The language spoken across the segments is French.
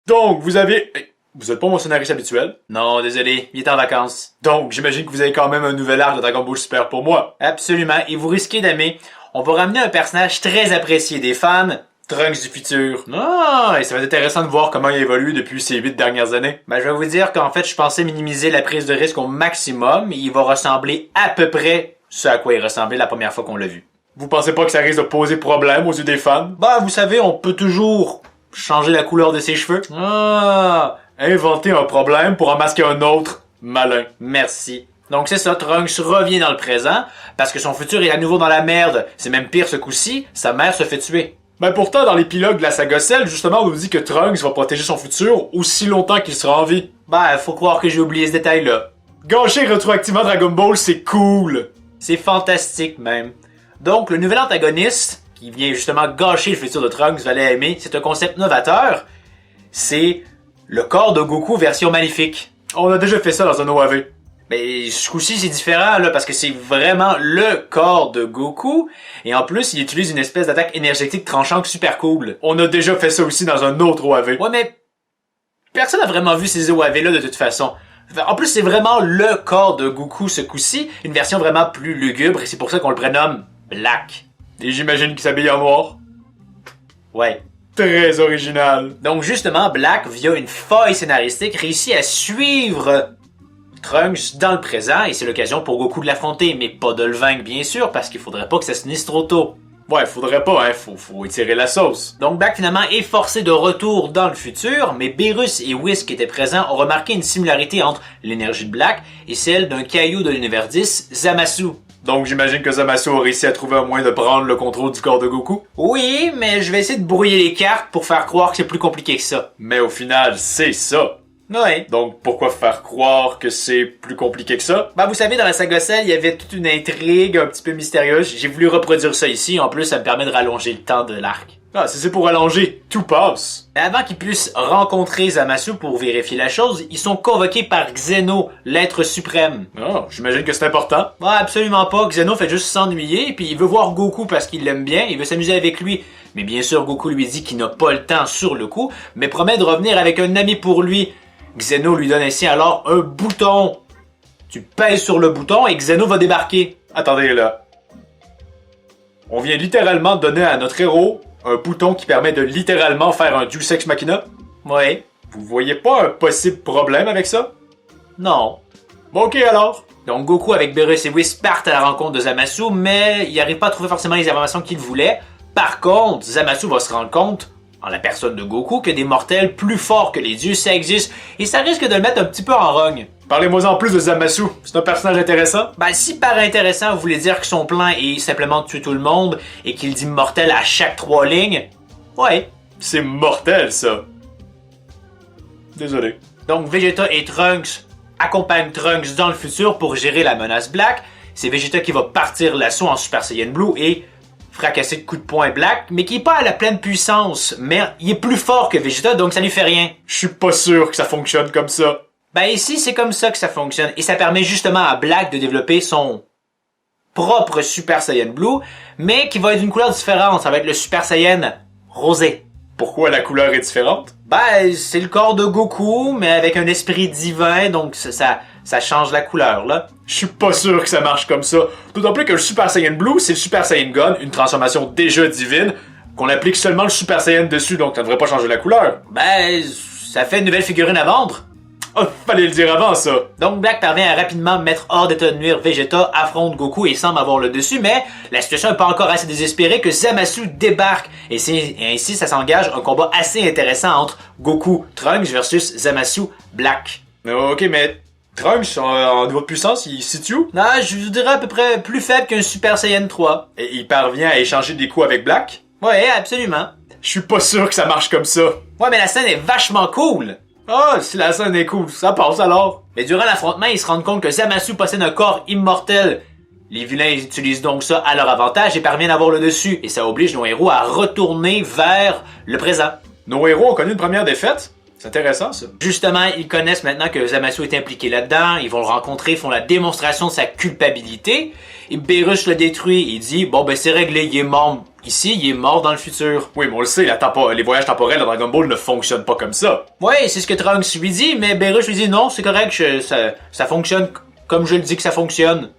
Donc, vous avez... Vous êtes pas mon scénariste habituel? Non, désolé, il est en vacances. Donc, j'imagine que vous avez quand même un nouvel arc de Dragon Ball Super pour moi. Absolument, et vous risquez d'aimer. On va ramener un personnage très apprécié des fans, Trunks du futur. Ah, et ça va être intéressant de voir comment il a évolué depuis ces 8 dernières années. Ben, je vais vous dire qu'en fait, je pensais minimiser la prise de risque au maximum, et il va ressembler à peu près ce à quoi il ressemblait la première fois qu'on l'a vu. Vous pensez pas que ça risque de poser problème aux yeux des fans? Bah, vous savez, on peut toujours changer la couleur de ses cheveux. Ah, inventer un problème pour en masquer un autre. Malin. Merci. Donc c'est ça, Trunks revient dans le présent, parce que son futur est à nouveau dans la merde. C'est même pire ce coup-ci, sa mère se fait tuer. Ben pourtant, dans l'épilogue de la saga Cell, justement, on nous dit que Trunks va protéger son futur aussi longtemps qu'il sera en vie. Ben, faut croire que j'ai oublié ce détail-là. Gâcher rétroactivement Dragon Ball, c'est cool! C'est fantastique même. Donc, le nouvel antagoniste, qui vient justement gâcher le futur de Trunks, vous allez aimer, c'est un concept novateur. C'est le corps de Goku version maléfique. On a déjà fait ça dans un OAV. Mais ce coup-ci, c'est différent, là, parce que c'est vraiment le corps de Goku. Et en plus, il utilise une espèce d'attaque énergétique tranchante super cool. On a déjà fait ça aussi dans un autre OAV. Ouais, mais personne n'a vraiment vu ces OAV-là de toute façon. En plus, c'est vraiment le corps de Goku ce coup-ci, une version vraiment plus lugubre, et c'est pour ça qu'on le prénomme Black. Et j'imagine qu'il s'habille en noir. Ouais. Très original. Donc justement, Black, via une faille scénaristique, réussit à suivre Trunks dans le présent, et c'est l'occasion pour Goku de l'affronter, mais pas de le vaincre bien sûr, parce qu'il faudrait pas que ça se finisse trop tôt. Ouais, faudrait pas, hein, faut étirer la sauce. Donc Black finalement est forcé de retour dans le futur, mais Beerus et Whis qui étaient présents ont remarqué une similarité entre l'énergie de Black et celle d'un caillou de l'univers 10, Zamasu. Donc j'imagine que Zamasu a réussi à trouver un moyen de prendre le contrôle du corps de Goku? Oui, mais je vais essayer de brouiller les cartes pour faire croire que c'est plus compliqué que ça. Mais au final, c'est ça. Ouais. Donc pourquoi faire croire que c'est plus compliqué que ça? Bah vous savez, dans la saga Cell, il y avait toute une intrigue un petit peu mystérieuse. J'ai voulu reproduire ça ici, en plus ça me permet de rallonger le temps de l'arc. Ah, si c'est pour allonger, tout passe. Mais avant qu'ils puissent rencontrer Zamasu pour vérifier la chose, ils sont convoqués par Xeno, l'être suprême. Ah, j'imagine que c'est important. Ouais, absolument pas. Xeno fait juste s'ennuyer, puis il veut voir Goku parce qu'il l'aime bien, il veut s'amuser avec lui. Mais bien sûr, Goku lui dit qu'il n'a pas le temps sur le coup, mais promet de revenir avec un ami pour lui. Xeno lui donne ainsi alors un bouton. Tu pèses sur le bouton et Xeno va débarquer. Attendez là. On vient littéralement donner à notre héros un bouton qui permet de littéralement faire un Deus Ex Machina? Ouais. Vous voyez pas un possible problème avec ça? Non. Bon, ok alors. Donc Goku avec Beerus et Whis partent à la rencontre de Zamasu, mais il n'arrive pas à trouver forcément les informations qu'il voulait. Par contre, Zamasu va se rendre compte, en la personne de Goku, que des mortels plus forts que les dieux, ça existe, et ça risque de le mettre un petit peu en rogne. Parlez-moi en plus de Zamasu, c'est un personnage intéressant? Ben, si par intéressant vous voulez dire que son plan est simplement de tuer tout le monde, et qu'il dit mortel à chaque 3 lignes, ouais. C'est mortel ça. Désolé. Donc Vegeta et Trunks accompagnent Trunks dans le futur pour gérer la menace Black. C'est Vegeta qui va partir l'assaut en Super Saiyan Blue et fracasser de coups de poing Black, mais qui est pas à la pleine puissance, mais il est plus fort que Vegeta, donc ça lui fait rien. Je suis pas sûr que ça fonctionne comme ça. Ben ici, c'est comme ça que ça fonctionne, et ça permet justement à Black de développer son propre Super Saiyan Blue, mais qui va être d'une couleur différente, ça va être le Super Saiyan rosé. Pourquoi la couleur est différente? Ben, c'est le corps de Goku, mais avec un esprit divin, donc ça change la couleur, là. Je suis pas sûr que ça marche comme ça. D'autant plus que le Super Saiyan Blue, c'est le Super Saiyan Gun, une transformation déjà divine, qu'on applique seulement le Super Saiyan dessus, donc ça devrait pas changer la couleur. Ben, ça fait une nouvelle figurine à vendre. Oh, fallait le dire avant, ça. Donc Black parvient à rapidement mettre hors d'état de nuire Vegeta, affronte Goku et semble avoir le dessus, mais la situation n'est pas encore assez désespérée que Zamasu débarque. Et ainsi, ça s'engage un combat assez intéressant entre Goku Trunks versus Zamasu Black. Ok, mais Trunks, en niveau de puissance, il se situe où? Non, je vous dirais à peu près plus faible qu'un Super Saiyan 3. Et il parvient à échanger des coups avec Black? Ouais, absolument. Je suis pas sûr que ça marche comme ça. Ouais, mais la scène est vachement cool. Ah, si la scène est cool, ça passe alors. Mais durant l'affrontement, ils se rendent compte que Zamasu possède un corps immortel. Les vilains utilisent donc ça à leur avantage et parviennent à avoir le dessus. Et ça oblige nos héros à retourner vers le présent. Nos héros ont connu une première défaite? C'est intéressant, ça. Justement, ils connaissent maintenant que Zamasu est impliqué là-dedans. Ils vont le rencontrer, font la démonstration de sa culpabilité. Et Beerus le détruit. Il dit, bon ben c'est réglé, il Ici, il est mort dans le futur. Oui, mais on le sait, les voyages temporels dans Dragon Ball ne fonctionnent pas comme ça. Ouais, c'est ce que Trunks lui dit, mais Beerus lui dit non, c'est correct, ça fonctionne comme je le dis que ça fonctionne.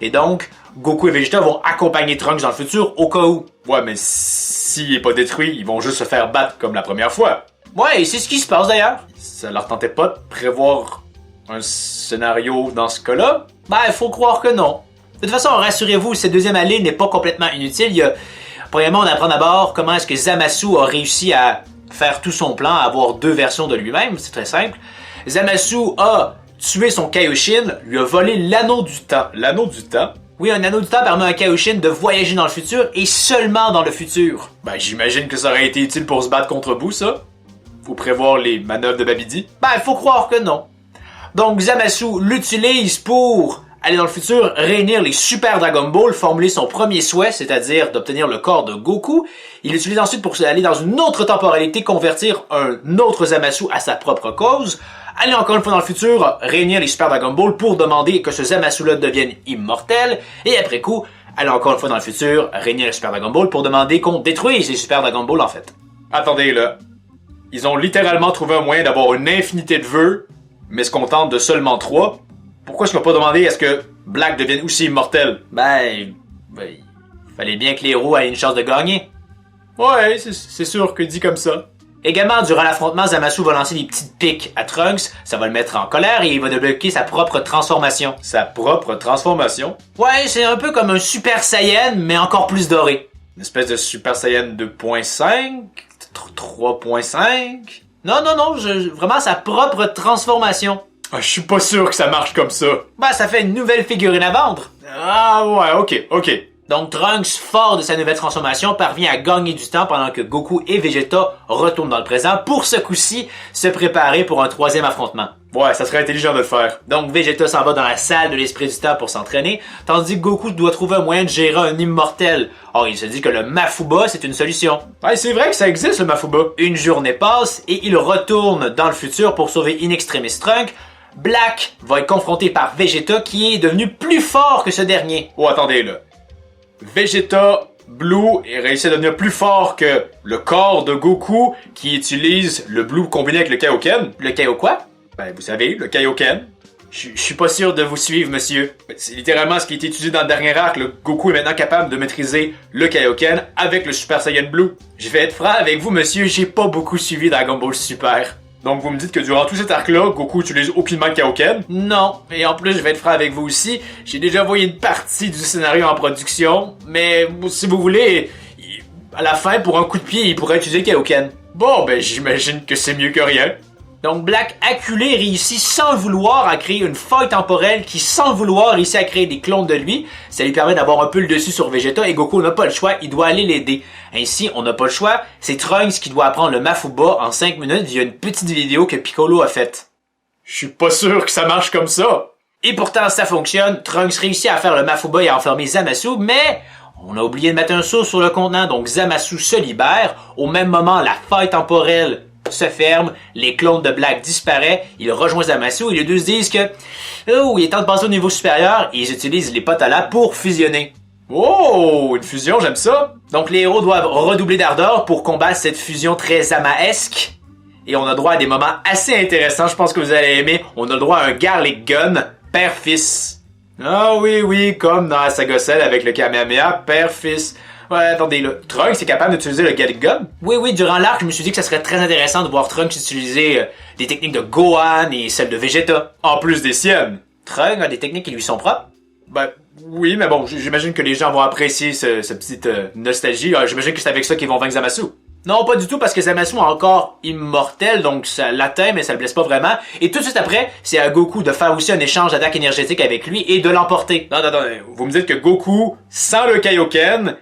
Et donc, Goku et Vegeta vont accompagner Trunks dans le futur au cas où. Ouais, mais s'il est pas détruit, ils vont juste se faire battre comme la première fois. Ouais, et c'est ce qui se passe d'ailleurs. Ça leur tentait pas de prévoir un scénario dans ce cas-là? Ben, faut croire que non. De toute façon, rassurez-vous, cette deuxième allée n'est pas complètement inutile. Premièrement, on apprend d'abord comment est-ce que Zamasu a réussi à faire tout son plan, à avoir deux versions de lui-même, c'est très simple. Zamasu a tué son Kaioshin, lui a volé l'anneau du temps. L'anneau du temps? Oui, un anneau du temps permet à un Kaioshin de voyager dans le futur et seulement dans le futur. Ben, j'imagine que ça aurait été utile pour se battre contre Boo, ça? Faut prévoir les manœuvres de Babidi? Ben, faut croire que non. Donc, Zamasu l'utilise pour aller dans le futur, réunir les Super Dragon Ball, formuler son premier souhait, c'est-à-dire d'obtenir le corps de Goku. Il l'utilise ensuite pour aller dans une autre temporalité, convertir un autre Zamasu à sa propre cause, aller encore une fois dans le futur, réunir les Super Dragon Ball pour demander que ce Zamasu-là devienne immortel, et après coup, aller encore une fois dans le futur, réunir les Super Dragon Ball pour demander qu'on détruise les Super Dragon Ball en fait. Attendez là, ils ont littéralement trouvé un moyen d'avoir une infinité de vœux, mais se contentent de seulement 3. Pourquoi est-ce qu'ils n'ont pas demandé à ce que Black devienne aussi immortel? Ben, il fallait bien que les héros aient une chance de gagner. Ouais, c'est sûr que dit comme ça. Également, durant l'affrontement, Zamasu va lancer des petites piques à Trunks, ça va le mettre en colère et il va débloquer sa propre transformation. Sa propre transformation? Ouais, c'est un peu comme un Super Saiyan, mais encore plus doré. Une espèce de Super Saiyan 2.5? 3.5? Non, vraiment sa propre transformation. Ah, je suis pas sûr que ça marche comme ça. Ben, ça fait une nouvelle figurine à vendre. Ah ouais, ok. Donc Trunks, fort de sa nouvelle transformation, parvient à gagner du temps pendant que Goku et Vegeta retournent dans le présent pour ce coup-ci se préparer pour un troisième affrontement. Ouais, ça serait intelligent de le faire. Donc Vegeta s'en va dans la salle de l'esprit du temps pour s'entraîner, tandis que Goku doit trouver un moyen de gérer un immortel. Or, il se dit que le Mafuba, c'est une solution. Ouais, c'est vrai que ça existe, le Mafuba. Une journée passe et il retourne dans le futur pour sauver In Extremis Trunks. Black va être confronté par Vegeta qui est devenu plus fort que ce dernier. Oh, attendez là. Vegeta, Blue est réussi à devenir plus fort que le corps de Goku qui utilise le Blue combiné avec le Kaioken. Le Kaio quoi? Ben, vous savez, le Kaioken. Je suis pas sûr de vous suivre, monsieur. C'est littéralement ce qui a été étudié dans le dernier arc. Le Goku est maintenant capable de maîtriser le Kaioken avec le Super Saiyan Blue. Je vais être franc avec vous, monsieur, j'ai pas beaucoup suivi Dragon Ball Super. Donc vous me dites que durant tout cet arc-là, Goku utilise aucunement le Kaioken? Non, et en plus je vais être franc avec vous aussi, j'ai déjà envoyé une partie du scénario en production, mais si vous voulez, à la fin, pour un coup de pied, il pourrait utiliser le Kaioken. Bon, ben j'imagine que c'est mieux que rien. Donc Black, acculé, réussit sans le vouloir à créer une faille temporelle qui, sans le vouloir, réussit à créer des clones de lui. Ça lui permet d'avoir un peu le dessus sur Vegeta et Goku n'a pas le choix, il doit aller l'aider. Ainsi, on n'a pas le choix, c'est Trunks qui doit apprendre le Mafuba en 5 minutes via une petite vidéo que Piccolo a faite. Je suis pas sûr que ça marche comme ça. Et pourtant, ça fonctionne, Trunks réussit à faire le Mafuba et à enfermer Zamasu, mais on a oublié de mettre un saut sur le contenant, donc Zamasu se libère. Au même moment, la faille temporelle se ferme, les clones de Black disparaissent, ils rejoignent Zamasu et les deux se disent que il est temps de passer au niveau supérieur et ils utilisent les Potala pour fusionner. Oh, une fusion, j'aime ça. Donc les héros doivent redoubler d'ardeur pour combattre cette fusion très Zamaesque. Et on a droit à des moments assez intéressants, je pense que vous allez aimer. On a le droit à un Garlic Gun, père-fils. Ah oui, comme dans la saga Cell avec le Kamehameha, père-fils. Ouais, attendez, là. Trunks est capable d'utiliser le Garlic Gun? Oui, durant l'arc, je me suis dit que ça serait très intéressant de voir Trunks utiliser des techniques de Gohan et celles de Vegeta. En plus des siennes. Trunks a des techniques qui lui sont propres? Ben, oui, mais bon, j'imagine que les gens vont apprécier cette petite nostalgie. J'imagine que c'est avec ça qu'ils vont vaincre Zamasu. Non, pas du tout, parce que Zamasu est encore immortel, donc ça l'atteint, mais ça le blesse pas vraiment. Et tout de suite après, c'est à Goku de faire aussi un échange d'attaque énergétique avec lui et de l'emporter. Non, vous me dites que Goku, sans le Kaioken,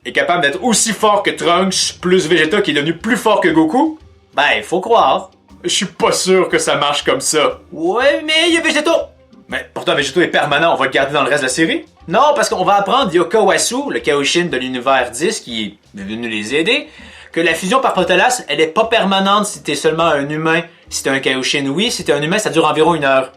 est capable d'être aussi fort que Trunks, plus Vegeta qui est devenu plus fort que Goku? Ben, faut croire. Je suis pas sûr que ça marche comme ça. Ouais, mais il y a Vegeta! Mais pourtant, Vegeta est permanent, on va le garder dans le reste de la série? Non, parce qu'on va apprendre via Kawasu, le Kaioshin de l'univers 10, qui est venu les aider, que la fusion par Potolas, elle est pas permanente si t'es seulement un humain. Si t'es un Kaioshin, oui. Si t'es un humain, ça dure environ 1 heure.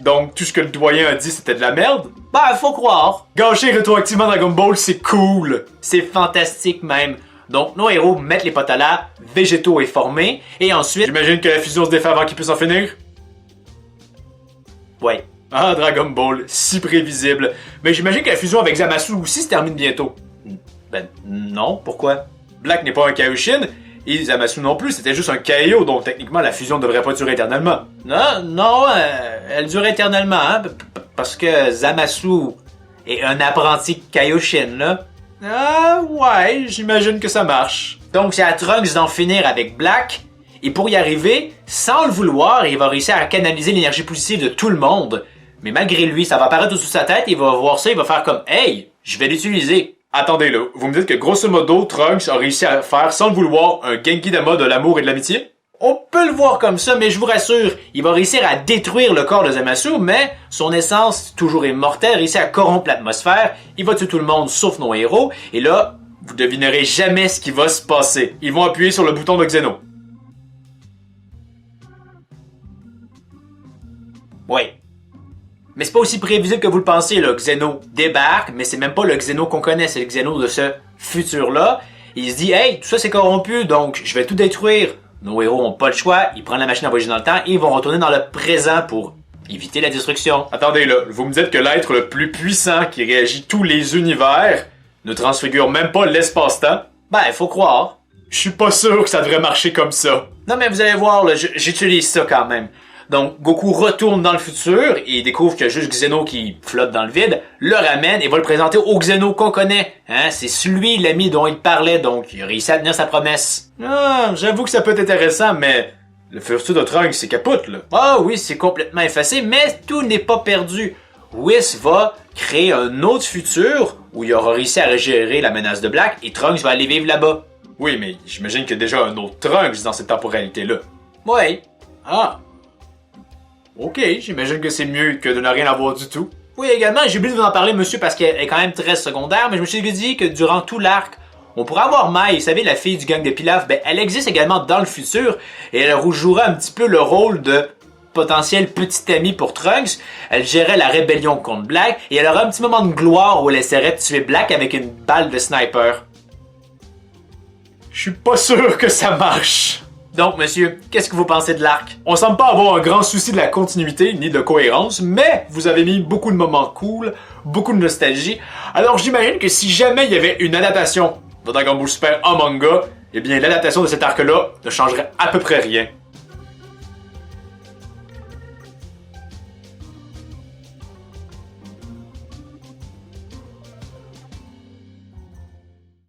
Donc tout ce que le doyen a dit c'était de la merde? Bah, faut croire. Gâcher rétroactivement Dragon Ball, c'est cool! C'est fantastique même. Donc, nos héros mettent les Potala, Végétaux est formé, et ensuite... J'imagine que la fusion se défait avant qu'il puisse en finir? Ouais. Ah, Dragon Ball, si prévisible. Mais j'imagine que la fusion avec Zamasu aussi se termine bientôt. Ben, non, pourquoi? Black n'est pas un Kaioshin, et Zamasu non plus, c'était juste un Kaio, donc techniquement la fusion ne devrait pas durer éternellement. Non, elle dure éternellement, hein, parce que Zamasu est un apprenti Kaioshin, là. Ah, ouais, j'imagine que ça marche. Donc c'est à Trunks d'en finir avec Black, et pour y arriver, sans le vouloir, il va réussir à canaliser l'énergie positive de tout le monde. Mais malgré lui, ça va apparaître sous sa tête, il va voir ça, il va faire comme « Hey, je vais l'utiliser ». Attendez là, vous me dites que grosso modo, Trunks a réussi à faire, sans le vouloir, un Genki Dama de l'amour et de l'amitié? On peut le voir comme ça, mais je vous rassure, il va réussir à détruire le corps de Zamasu, mais son essence, toujours immortelle, réussit à corrompre l'atmosphère, il va tuer tout le monde sauf nos héros, et là, vous devinerez jamais ce qui va se passer. Ils vont appuyer sur le bouton de Xeno. Ouais. Mais c'est pas aussi prévisible que vous le pensez, là. Xeno débarque, mais c'est même pas le Xeno qu'on connaît, c'est le Xeno de ce futur-là. Il se dit, hey, tout ça c'est corrompu, donc je vais tout détruire. Nos héros ont pas le choix, ils prennent la machine à voyager dans le temps et ils vont retourner dans le présent pour éviter la destruction. Attendez là, vous me dites que l'être le plus puissant qui réagit tous les univers ne transfigure même pas l'espace-temps? Ben, il faut croire. Je suis pas sûr que ça devrait marcher comme ça. Non mais vous allez voir, là, j'utilise ça quand même. Donc, Goku retourne dans le futur et il découvre qu'il y a juste Xeno qui flotte dans le vide, le ramène et va le présenter au Xeno qu'on connaît. Hein? C'est celui, l'ami dont il parlait, donc il a réussi à tenir sa promesse. Ah, j'avoue que ça peut être intéressant, mais le futur de Trunks, c'est capote, là. Ah oui, c'est complètement effacé, mais tout n'est pas perdu. Whis va créer un autre futur où il aura réussi à régérer la menace de Black et Trunks va aller vivre là-bas. Oui, mais j'imagine qu'il y a déjà un autre Trunks dans cette temporalité-là. Ouais. Ah. Ok, j'imagine que c'est mieux que de ne rien avoir du tout. Oui, également, j'ai oublié de vous en parler, monsieur, parce qu'elle est quand même très secondaire, mais je me suis dit que durant tout l'arc, on pourrait avoir Mai, vous savez, la fille du gang de Pilaf, ben, elle existe également dans le futur, et elle jouera un petit peu le rôle de potentiel petite amie pour Trunks. Elle gérait la rébellion contre Black, et elle aura un petit moment de gloire où elle essaierait de tuer Black avec une balle de sniper. Je suis pas sûr que ça marche. Donc, monsieur, qu'est-ce que vous pensez de l'arc? On semble pas avoir un grand souci de la continuité ni de cohérence, mais vous avez mis beaucoup de moments cool, beaucoup de nostalgie. Alors j'imagine que si jamais il y avait une adaptation de Dragon Ball Super en manga, eh bien l'adaptation de cet arc-là ne changerait à peu près rien.